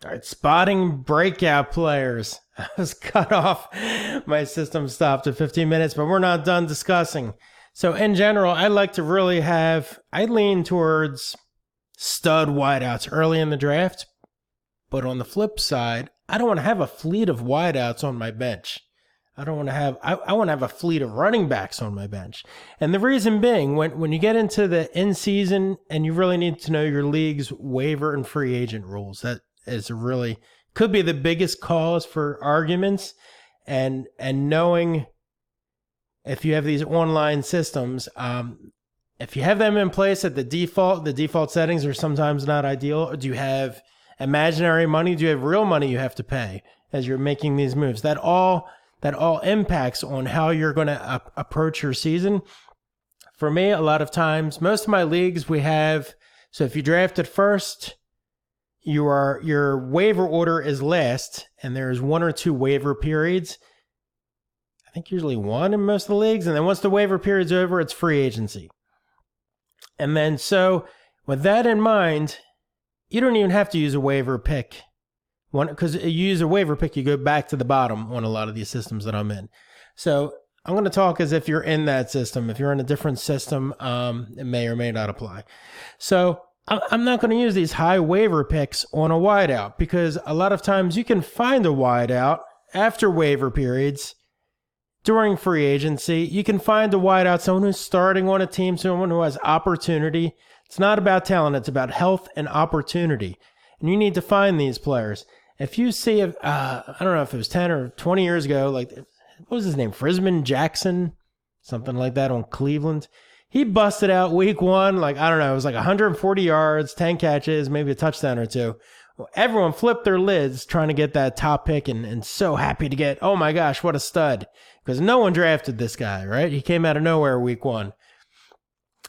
All right, spotting breakout players. I was cut off. My system stopped at 15 minutes, but we're not done discussing. So in general, I like to really I lean towards stud wideouts early in the draft. But on the flip side, I don't want to have a fleet of wideouts on my bench. I don't want to have, I want to have a fleet of running backs on my bench. And the reason being, when you get into the in season and you really need to know your league's waiver and free agent rules, that is really, could be the biggest cause for arguments. And knowing if you have these online systems, if you have them in place at the default settings are sometimes not ideal. Do you have imaginary money? Do you have real money you have to pay as you're making these moves? That all impacts on how you're going to approach your season. For me, a lot of times, most of my leagues we have, so if you drafted first, your waiver order is last, and there's one or two waiver periods. I think usually one in most of the leagues, and then once the waiver period's over, it's free agency. And then so with that in mind, you don't even have to use a waiver pick. Because you use a waiver pick, you go back to the bottom on a lot of these systems that I'm in. So I'm going to talk as if you're in that system. If you're in a different system, it may or may not apply. So I'm not going to use these high waiver picks on a wideout because a lot of times you can find a wideout after waiver periods during free agency. You can find a wideout, someone who's starting on a team, someone who has opportunity. It's not about talent. It's about health and opportunity. And you need to find these players. If you see, I don't know if it was 10 or 20 years ago, like, what was his name? Frisman Jackson, something like that on Cleveland. He busted out week one, like, I don't know, it was like 140 yards, 10 catches, maybe a touchdown or two. Well, everyone flipped their lids trying to get that top pick and so happy to get, oh my gosh, what a stud. Because no one drafted this guy, right? He came out of nowhere week one.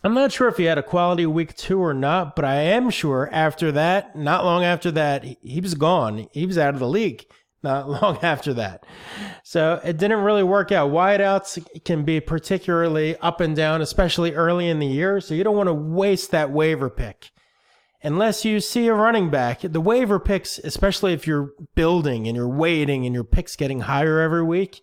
I'm not sure if he had a quality week two or not, but I am sure after that, not long after that, he was gone. He was out of the league not long after that. So it didn't really work out. Wideouts can be particularly up and down, especially early in the year. So you don't want to waste that waiver pick. Unless you see a running back, the waiver picks, especially if you're building and you're waiting and your picks getting higher every week,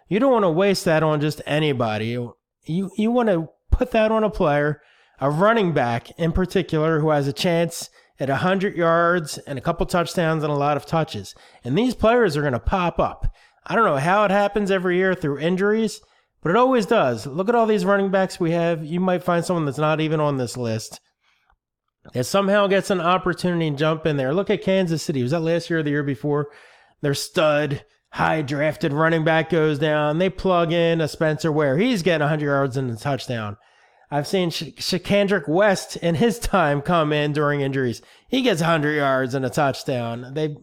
you don't want to waste that on just anybody. You want to put that on a player, a running back in particular, who has a chance at 100 yards and a couple touchdowns and a lot of touches. And these players are going to pop up. I don't know how it happens every year through injuries, but it always does. Look at all these running backs we have. You might find someone that's not even on this list that somehow gets an opportunity to jump in there. Look at Kansas City. Was that last year or the year before? Their stud, high drafted running back goes down. They plug in a Spencer Ware. He's getting 100 yards and a touchdown. I've seen Shakandrick West in his time come in during injuries. He gets 100 yards and a touchdown. They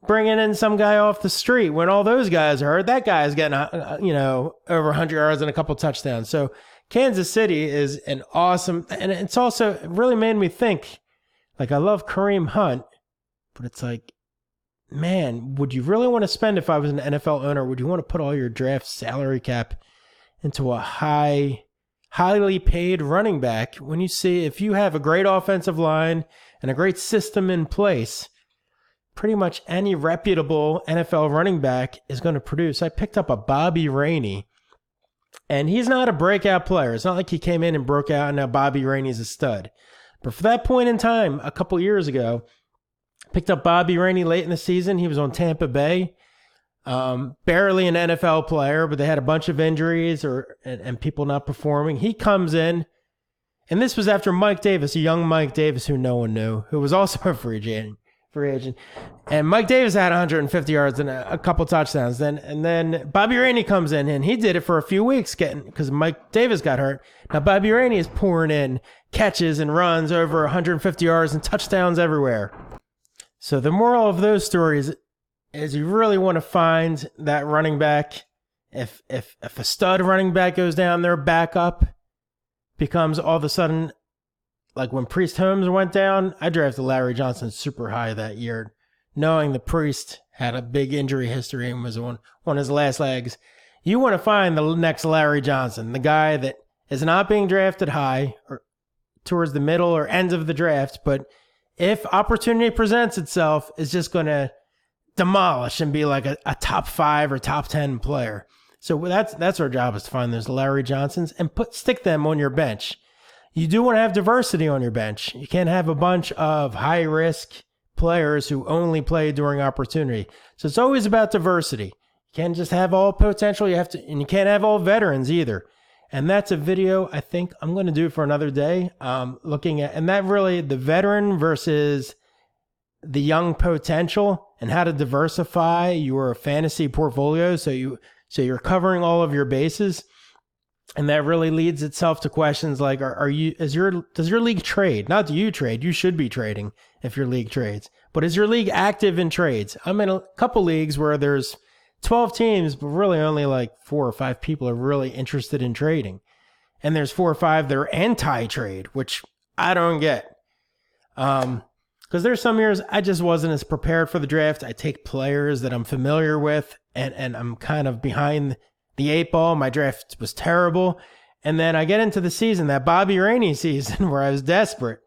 bringing in some guy off the street. When all those guys are hurt, that guy is getting, over 100 yards and a couple touchdowns. So Kansas City is an awesome, and it's also it really made me think, like, I love Kareem Hunt, but it's like, man, would you really want to spend, if I was an NFL owner, would you want to put all your draft salary cap into a highly paid running back when you see, if you have a great offensive line and a great system in place, pretty much any reputable NFL running back is going to produce. I picked up a Bobby Rainey, and he's not a breakout player. It's not like he came in and broke out and now Bobby Rainey's a stud. But for that point in time, a couple years ago, picked up Bobby Rainey late in the season. He was on Tampa Bay. Barely an NFL player, but they had a bunch of injuries and people not performing. He comes in, and this was after Mike Davis, a young Mike Davis who no one knew, who was also a free agent. And Mike Davis had 150 yards and a couple touchdowns. And then Bobby Rainey comes in, and he did it for a few weeks because Mike Davis got hurt. Now Bobby Rainey is pouring in catches and runs over 150 yards and touchdowns everywhere. So the moral of those stories is you really want to find that running back. If a stud running back goes down, their backup becomes all of a sudden, like when Priest Holmes went down, I drafted Larry Johnson super high that year, knowing the Priest had a big injury history and was on his last legs. You want to find the next Larry Johnson, the guy that is not being drafted high or towards the middle or end of the draft, but if opportunity presents itself, is just going to demolish and be like a top 5 or top 10 player. So that's our job, is to find those Larry Johnsons and stick them on your bench. You do want to have diversity on your bench. You can't have a bunch of high risk players who only play during opportunity. So it's always about diversity. You can't just have all potential. And you can't have all veterans either. And that's a video I think I'm going to do for another day. Looking at, and that really, the veteran versus the young potential, and how to diversify your fantasy portfolio so you're covering all of your bases. And that really leads itself to questions like, does your league trade? Not do you trade? You should be trading if your league trades. But is your league active in trades? I'm in a couple leagues where there's 12 teams, but really only like 4 or 5 people are really interested in trading. And there's 4 or 5 that are anti-trade, which I don't get. Because there's some years I just wasn't as prepared for the draft. I take players that I'm familiar with, and I'm kind of behind the 8 ball. My draft was terrible. And then I get into the season, that Bobby Rainey season, where I was desperate.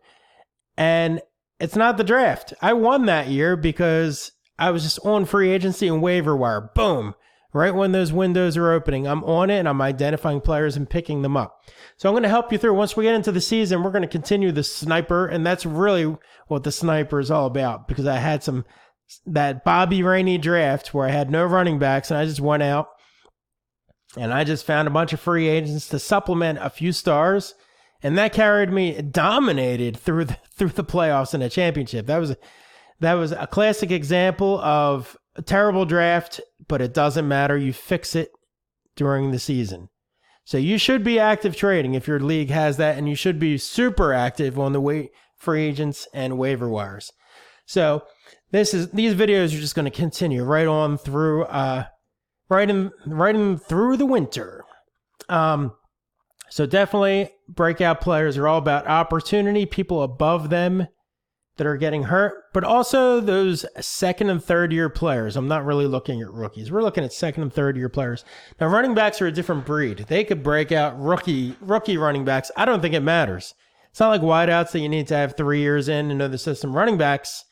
And it's not the draft. I won that year because I was just on free agency and waiver wire. Boom. Right when those windows are opening, I'm on it and I'm identifying players and picking them up. So I'm going to help you through. Once we get into the season, we're going to continue the sniper. And that's really what the sniper is all about, because I had that Bobby Rainey draft where I had no running backs, and I just went out and I just found a bunch of free agents to supplement a few stars. And that carried me, dominated through the playoffs and a championship. That was a classic example of a terrible draft, but it doesn't matter. You fix it during the season. So you should be active trading if your league has that, and you should be super active on the free agents and waiver wires. So these videos are just going to continue right on through, right in through the winter. So definitely, breakout players are all about opportunity, people above them that are getting hurt, but also those 2nd and 3rd year players. I'm not really looking at rookies. We're looking at 2nd and 3rd year players. Now, running backs are a different breed. They could break out rookie running backs. I don't think it matters. It's not like wideouts that you need to have 3 years in to know the system. Running backs,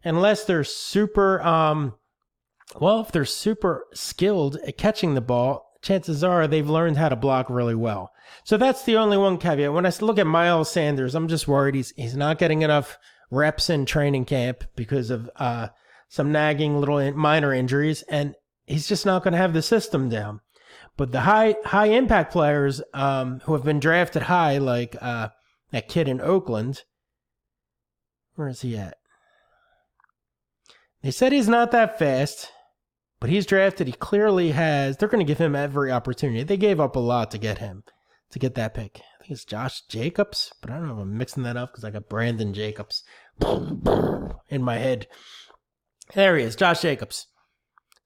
unless they're super, if they're super skilled at catching the ball, chances are they've learned how to block really well. So that's the only one caveat. When I look at Miles Sanders, I'm just worried he's not getting enough reps in training camp because of some nagging little minor injuries, and he's just not going to have the system down. But the high impact players who have been drafted high, like that kid in Oakland, where is he at? They said he's not that fast, but he's drafted. He clearly has. They're going to give him every opportunity. They gave up a lot to get him, to get that pick. I think it's Josh Jacobs, but I don't know if I'm mixing that up because I got Brandon Jacobs in my head. There he is, Josh Jacobs.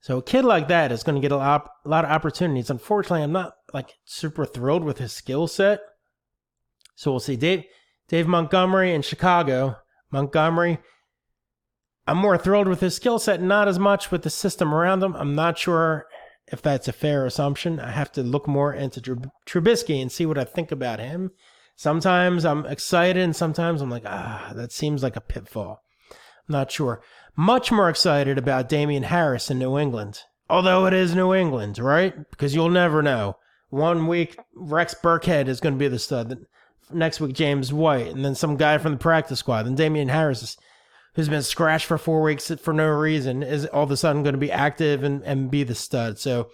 So a kid like that is going to get a lot of opportunities. Unfortunately, I'm not like super thrilled with his skill set. So we'll see. Dave Montgomery in Chicago. Montgomery, I'm more thrilled with his skill set, not as much with the system around him. I'm not sure if that's a fair assumption. I have to look more into Trubisky and see what I think about him. Sometimes I'm excited, and sometimes I'm like, that seems like a pitfall. I'm not sure. Much more excited about Damian Harris in New England. Although it is New England, right? Because you'll never know. 1 week, Rex Burkhead is going to be the stud. Next week, James White. And then some guy from the practice squad. Then Damian Harris, who's been scratched for 4 weeks for no reason, is all of a sudden going to be active and be the stud. So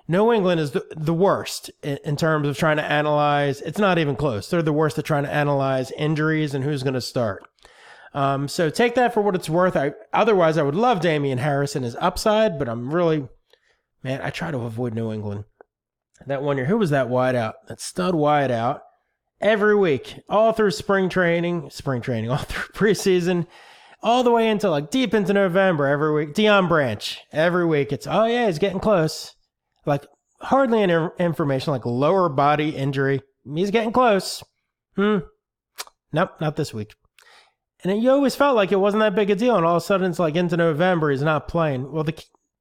New England is the worst in terms of trying to analyze. It's not even close. They're the worst at trying to analyze injuries and who's going to start. So take that for what it's worth. Otherwise, I would love Damian Harris and his upside, but I'm really, I try to avoid New England. That 1 year, who was that wideout? That stud wideout. Every week, all through spring training, all through preseason, all the way into like deep into November every week. Deion Branch, every week. It's, he's getting close. Like hardly any information, like lower body injury. He's getting close. Nope, not this week. And you always felt like it wasn't that big a deal. And all of a sudden it's like into November, he's not playing. Well, the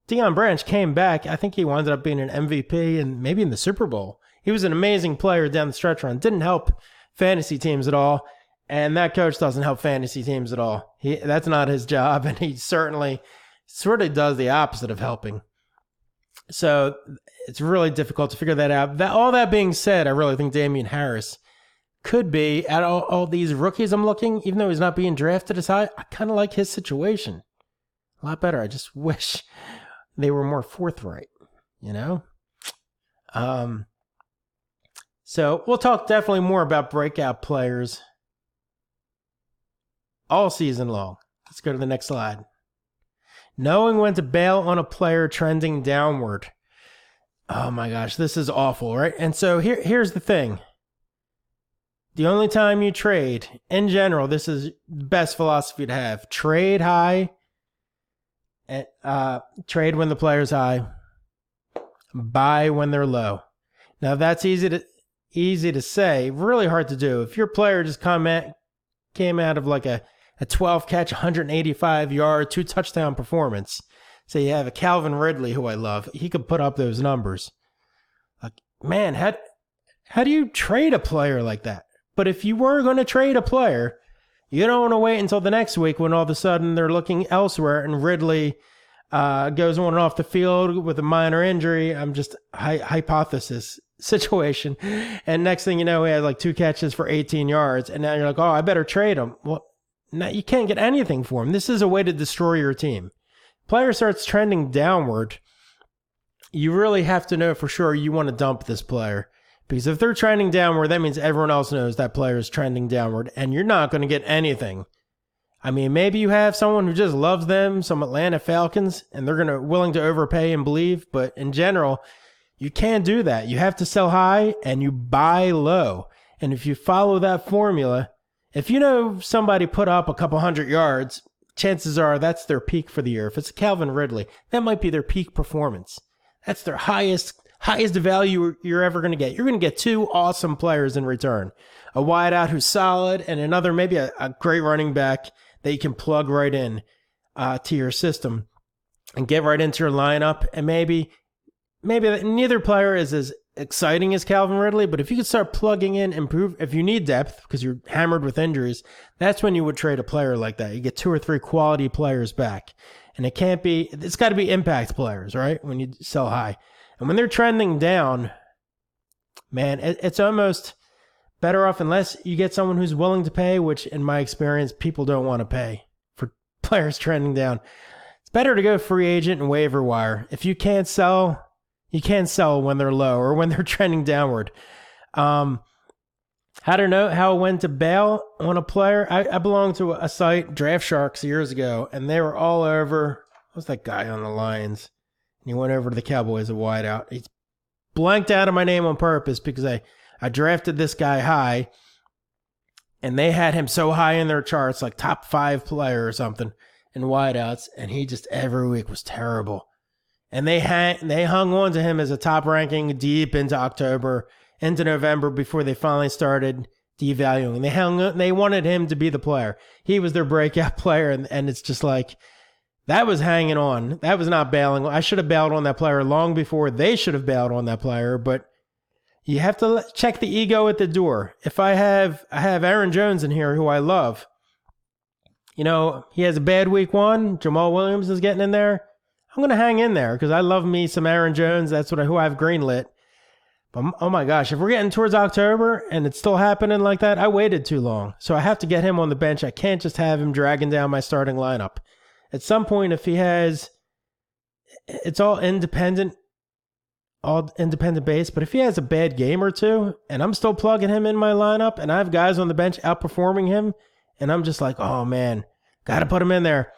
Deion Branch came back. I think he wound up being an MVP and maybe in the Super Bowl. He was an amazing player down the stretch run. Didn't help fantasy teams at all. And that coach doesn't help fantasy teams at all. That's not his job, and he certainly sort of does the opposite of helping. So it's really difficult to figure that out. All that being said, I really think Damian Harris could be, at all these rookies I'm looking, even though he's not being drafted as high, I kind of like his situation a lot better. I just wish they were more forthright, you know? So we'll talk definitely more about breakout players all season long. Let's go to the next slide. Knowing when to bail on a player trending downward. Oh my gosh, this is awful, right? And so here's the thing. The only time you trade, in general, this is the best philosophy to have. Trade high, and, trade when the player's high, buy when they're low. Now that's easy to say, really hard to do. If your player just came out of like a 12 catch, 185 yard, 2 touchdown performance. Say you have a Calvin Ridley, who I love. He could put up those numbers. Like, man, how do you trade a player like that? But if you were going to trade a player, you don't want to wait until the next week when all of a sudden they're looking elsewhere and Ridley goes on and off the field with a minor injury. I'm just hypothesis situation. And next thing you know, he had like 2 catches for 18 yards. And now you're like, oh, I better trade him. Well, now you can't get anything for him. This is a way to destroy your team. Player starts trending downward. You really have to know for sure you want to dump this player. Because if they're trending downward, that means everyone else knows that player is trending downward, and you're not going to get anything. I mean, maybe you have someone who just loves them, some Atlanta Falcons, and they're willing to overpay and believe, but in general, you can't do that. You have to sell high and you buy low. And if you follow that formula, if you know somebody put up a couple 100 yards, chances are that's their peak for the year. If it's Calvin Ridley, that might be their peak performance. That's their highest value you're ever going to get. You're going to get 2 awesome players in return. A wideout who's solid and another, maybe a great running back that you can plug right in to your system and get right into your lineup. And maybe neither player is as exciting as Calvin Ridley, but if you could start plugging in, improve, if you need depth because you're hammered with injuries, that's when you would trade a player like that. You get 2 or 3 quality players back. And it's got to be impact players, right? When you sell high. And when they're trending down, man, it's almost better off unless you get someone who's willing to pay, which in my experience, people don't want to pay for players trending down. It's better to go free agent and waiver wire. If you can't sell, you can't sell when they're low or when they're trending downward. How to know when to bail on a player? I belonged to a site, Draft Sharks, years ago, and they were all over. What was that guy on the Lions? And he went over to the Cowboys a wideout. He's blanked out of my name on purpose because I drafted this guy high, and they had him so high in their charts, like top 5 player or something in wideouts, and he just every week was terrible. And they hung on to him as a top ranking deep into October, into November before they finally started devaluing. They wanted him to be the player. He was their breakout player, and it's just like, that was hanging on. That was not bailing. I should have bailed on that player long before they should have bailed on that player, but you have to check the ego at the door. If I have Aaron Jones in here, who I love. You know, he has a bad week 1. Jamal Williams is getting in there. I'm going to hang in there because I love me some Aaron Jones. That's who I've greenlit. But oh my gosh, if we're getting towards October and it's still happening like that, I waited too long. So I have to get him on the bench. I can't just have him dragging down my starting lineup. At some point, if he has, it's all independent base, but if he has a bad game or 2, and I'm still plugging him in my lineup, and I have guys on the bench outperforming him, and I'm just like, oh man, got to put him in there.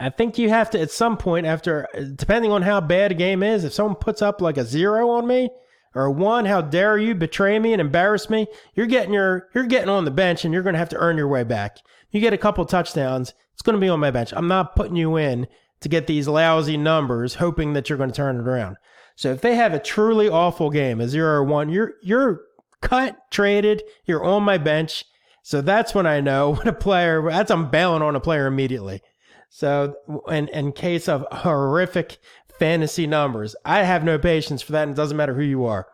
I think you have to, at some point after, depending on how bad a game is, if someone puts up like a 0 on me, or a 1, how dare you betray me and embarrass me, you're getting on the bench, and you're going to have to earn your way back. You get a couple touchdowns, it's going to be on my bench. I'm not putting you in to get these lousy numbers, hoping that you're going to turn it around. So if they have a truly awful game, a 0 or 1, you're cut, traded, you're on my bench. So that's when I know when I'm bailing on a player immediately. So in case of horrific fantasy numbers, I have no patience for that, and it doesn't matter who you are.